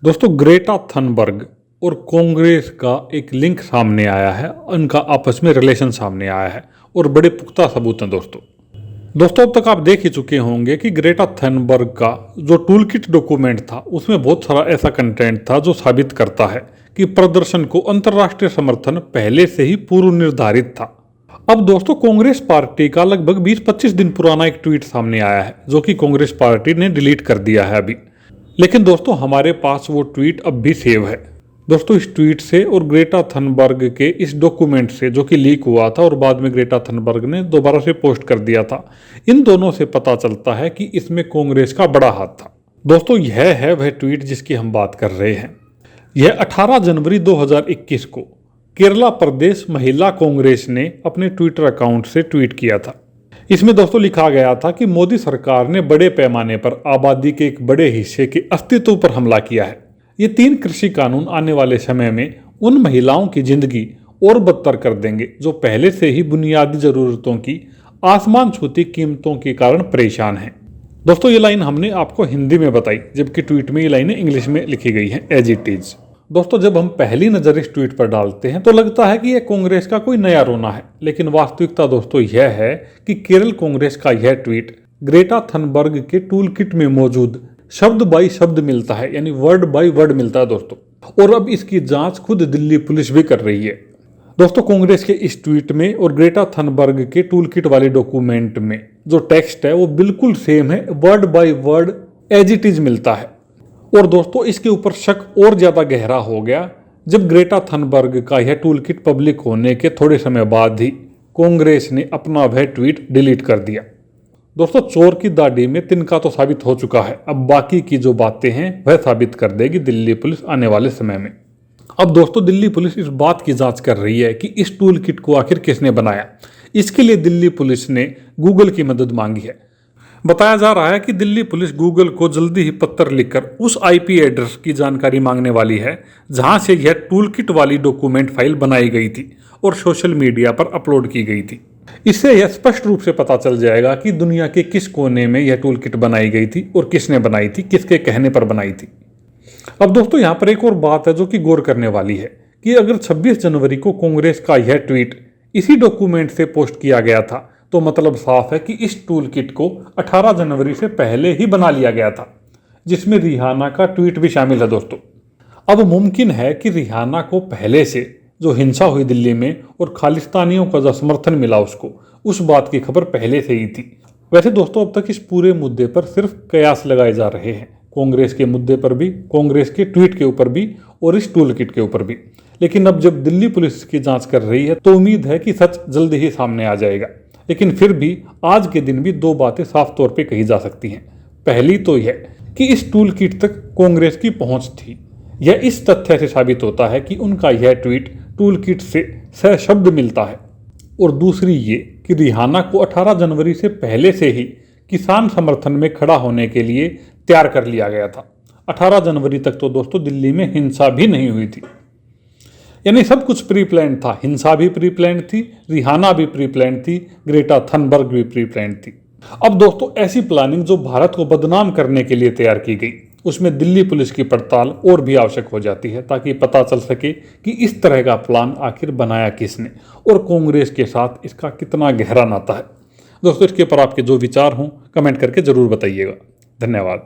दोस्तों, Greta Thunberg और कांग्रेस का एक लिंक सामने आया है, उनका आपस में रिलेशन सामने आया है और बड़े पुख्ता सबूत हैं। दोस्तों अब तक आप देख ही चुके होंगे कि ग्रेटा थनबर्ग का जो टूल किट डॉक्यूमेंट था उसमें बहुत सारा ऐसा कंटेंट था जो साबित करता है कि प्रदर्शन को अंतर्राष्ट्रीय समर्थन पहले से ही पूर्व निर्धारित था। अब दोस्तों, कांग्रेस पार्टी का लगभग 20-25 दिन पुराना एक ट्वीट सामने आया है जो कि कांग्रेस पार्टी ने डिलीट कर दिया है अभी। लेकिन दोस्तों, हमारे पास वो ट्वीट अब भी सेव है। दोस्तों, इस ट्वीट से और ग्रेटा थनबर्ग के इस डॉक्यूमेंट से जो कि लीक हुआ था और बाद में ग्रेटा थनबर्ग ने दोबारा से पोस्ट कर दिया था, इन दोनों से पता चलता है कि इसमें कांग्रेस का बड़ा हाथ था। दोस्तों, यह है वह ट्वीट जिसकी हम बात कर रहे हैं। यह 18 जनवरी 2021 को केरला प्रदेश महिला कांग्रेस ने अपने ट्विटर अकाउंट से ट्वीट किया था। इसमें दोस्तों लिखा गया था कि मोदी सरकार ने बड़े पैमाने पर आबादी के एक बड़े हिस्से के अस्तित्व पर हमला किया है। ये 3 कृषि कानून आने वाले समय में उन महिलाओं की जिंदगी और बदतर कर देंगे जो पहले से ही बुनियादी जरूरतों की आसमान छूती कीमतों के कारण परेशान हैं। दोस्तों, ये लाइन हमने आपको हिंदी में बताई, जबकि ट्वीट में ये लाइनें इंग्लिश में लिखी गई हैं एज इट इज। दोस्तों, जब हम पहली नज़र इस ट्वीट पर डालते हैं तो लगता है कि यह कांग्रेस का कोई नया रोना है, लेकिन वास्तविकता दोस्तों यह है कि केरल कांग्रेस का यह ट्वीट ग्रेटा थनबर्ग के टूल किट में मौजूद शब्द बाई शब्द मिलता है, यानी वर्ड बाई वर्ड मिलता है दोस्तों। और अब इसकी जांच खुद दिल्ली पुलिस भी कर रही है। दोस्तों, कांग्रेस के इस ट्वीट में और ग्रेटा थनबर्ग के टूल किट वाले डॉक्यूमेंट में जो टेक्स्ट है वो बिल्कुल सेम है, word by word as it is मिलता है। और दोस्तों, इसके ऊपर शक और ज्यादा गहरा हो गया जब ग्रेटा थनबर्ग का यह टूल किट पब्लिक होने के थोड़े समय बाद ही कांग्रेस ने अपना वह ट्वीट डिलीट कर दिया। दोस्तों, चोर की दाढ़ी में तिनका तो साबित हो चुका है, अब बाकी की जो बातें हैं वह साबित कर देगी दिल्ली पुलिस आने वाले समय में। अब दोस्तों, दिल्ली पुलिस इस बात की जांच कर रही है कि इस टूल किट को आखिर किसने बनाया। इसके लिए दिल्ली पुलिस ने गूगल की मदद मांगी है। बताया जा रहा है कि दिल्ली पुलिस गूगल को जल्दी ही पत्र लिखकर उस आईपी एड्रेस की जानकारी मांगने वाली है जहां से यह टूल किट वाली डॉक्यूमेंट फाइल बनाई गई थी और सोशल मीडिया पर अपलोड की गई थी। इससे यह स्पष्ट रूप से पता चल जाएगा कि दुनिया के किस कोने में यह टूल किट बनाई गई थी और किसने बनाई थी, किसके कहने पर बनाई थी। अब दोस्तों, यहाँ पर एक और बात है जो कि गौर करने वाली है कि अगर 26 जनवरी को कांग्रेस का यह ट्वीट इसी डॉक्यूमेंट से पोस्ट किया गया था तो मतलब साफ है कि इस टूल किट को 18 जनवरी से पहले ही बना लिया गया था, जिसमें रिहाना का ट्वीट भी शामिल है। दोस्तों, अब मुमकिन है कि रिहाना को पहले से जो हिंसा हुई दिल्ली में और खालिस्तानियों का जो समर्थन मिला उसको, उस बात की खबर पहले से ही थी। वैसे दोस्तों, अब तक इस पूरे मुद्दे पर सिर्फ कयास लगाए जा रहे हैं, कांग्रेस के मुद्दे पर भी, कांग्रेस के ट्वीट के ऊपर भी और इस टूल किट के ऊपर भी। लेकिन अब जब दिल्ली पुलिस की जांच कर रही है तो उम्मीद है कि सच जल्दी ही सामने आ जाएगा। लेकिन फिर भी आज के दिन भी 2 बातें साफ तौर पे कही जा सकती हैं। पहली तो यह कि इस टूल किट तक कांग्रेस की पहुंच थी। यह इस तथ्य से साबित होता है कि उनका यह ट्वीट टूल किट से सहशब्द मिलता है। और दूसरी ये कि रिहाना को 18 जनवरी से पहले से ही किसान समर्थन में खड़ा होने के लिए तैयार कर लिया गया था। 18 जनवरी तक तो दोस्तों दिल्ली में हिंसा भी नहीं हुई थी, यानी सब कुछ प्री प्लान था। हिंसा भी प्री प्लान थी, रिहाना भी प्री प्लान थी, ग्रेटा थनबर्ग भी प्री प्लान थी। अब दोस्तों, ऐसी प्लानिंग जो भारत को बदनाम करने के लिए तैयार की गई, उसमें दिल्ली पुलिस की पड़ताल और भी आवश्यक हो जाती है ताकि पता चल सके कि इस तरह का प्लान आखिर बनाया किसने और कांग्रेस के साथ इसका कितना गहरा नाता है। दोस्तों, इसके ऊपर आपके जो विचार हों कमेंट करके जरूर बताइएगा। धन्यवाद।